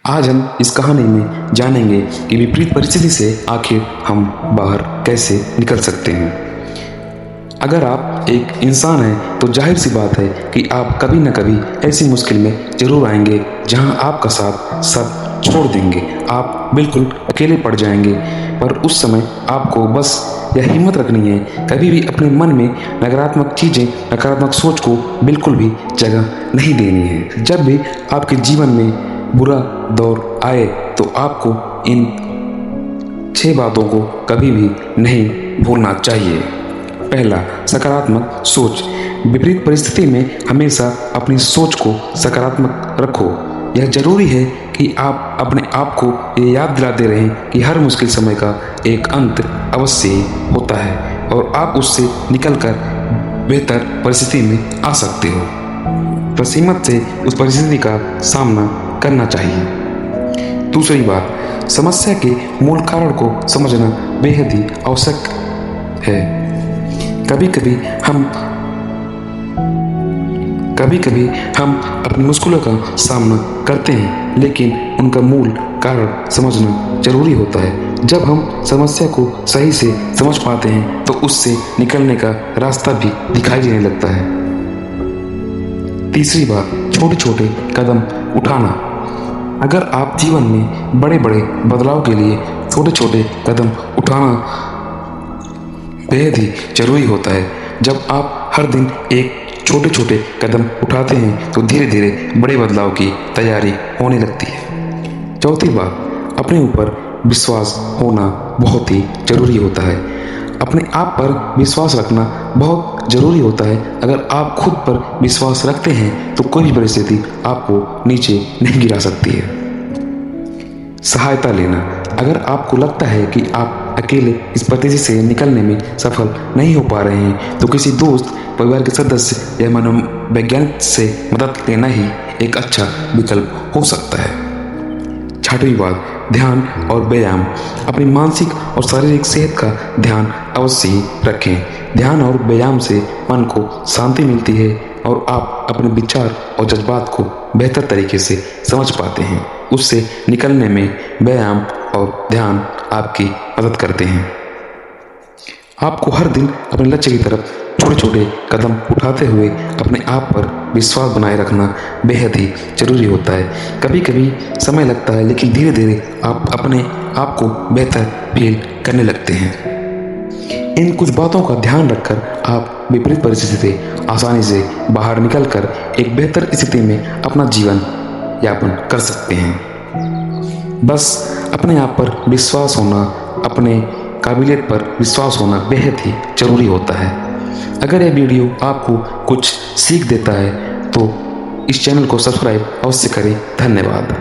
आज हम इस कहानी में जानेंगे कि विपरीत परिस्थिति से आखिर हम बाहर कैसे निकल सकते हैं। अगर आप एक इंसान हैं तो जाहिर सी बात है कि आप कभी न कभी ऐसी मुश्किल में जरूर आएंगे जहां आपका साथ सब छोड़ देंगे, आप बिल्कुल अकेले पड़ जाएंगे। पर उस समय आपको बस यह हिम्मत रखनी है, कभी भी अपने मन में नकारात्मक चीज़ें, नकारात्मक सोच को बिल्कुल भी जगह नहीं देनी है। जब भी आपके जीवन में बुरा दौर आए तो आपको इन 6 बातों को कभी भी नहीं भूलना चाहिए। पहला, सकारात्मक सोच। विपरीत परिस्थिति में हमेशा अपनी सोच को सकारात्मक रखो। यह जरूरी है कि आप अपने आप को ये याद दिलाते रहें कि हर मुश्किल समय का एक अंत अवश्य होता है और आप उससे निकलकर बेहतर परिस्थिति में आ सकते हो। बस हिम्मत से उस परिस्थिति का सामना करना चाहिए। दूसरी बात, समस्या के मूल कारण को समझना बेहद ही आवश्यक है। कभी कभी हम अपनी मुश्किलों का सामना करते हैं, लेकिन उनका मूल कारण समझना जरूरी होता है। जब हम समस्या को सही से समझ पाते हैं तो उससे निकलने का रास्ता भी दिखाई देने लगता है। तीसरी बात, छोटे छोटे कदम उठाना। अगर आप जीवन में बड़े बड़े बदलाव के लिए छोटे छोटे कदम उठाना बेहद ही जरूरी होता है। जब आप हर दिन एक छोटे छोटे कदम उठाते हैं तो धीरे धीरे बड़े बदलाव की तैयारी होने लगती है। चौथी बात, अपने ऊपर विश्वास होना बहुत ही जरूरी होता है। अपने आप पर विश्वास रखना बहुत ज़रूरी होता है। अगर आप खुद पर विश्वास रखते हैं तो कोई भी परिस्थिति आपको नीचे नहीं गिरा सकती है। सहायता लेना। अगर आपको लगता है कि आप अकेले इस परिस्थिति से निकलने में सफल नहीं हो पा रहे हैं तो किसी दोस्त, परिवार के सदस्य या मनोवैज्ञानिक से मदद लेना ही एक अच्छा विकल्प हो सकता है। छठवीं बात, ध्यान और व्यायाम। अपनी मानसिक और शारीरिक सेहत का ध्यान अवश्य ही रखें। ध्यान और व्यायाम से मन को शांति मिलती है और आप अपने विचार और जज्बात को बेहतर तरीके से समझ पाते हैं। उससे निकलने में व्यायाम और ध्यान आपकी मदद करते हैं। आपको हर दिन अपने लक्ष्य की तरफ छोटे छोटे कदम उठाते हुए अपने आप पर विश्वास बनाए रखना बेहद ही जरूरी होता है। कभी कभी समय लगता है, लेकिन धीरे धीरे आप अपने आप को बेहतर फील करने लगते हैं। इन कुछ बातों का ध्यान रखकर आप विपरीत परिस्थिति से आसानी से बाहर निकलकर एक बेहतर स्थिति में अपना जीवन यापन कर सकते हैं। बस अपने आप पर विश्वास होना, अपने काबिलियत पर विश्वास होना बेहद ही जरूरी होता है। अगर यह वीडियो आपको कुछ सीख देता है तो इस चैनल को सब्सक्राइब अवश्य करें। धन्यवाद।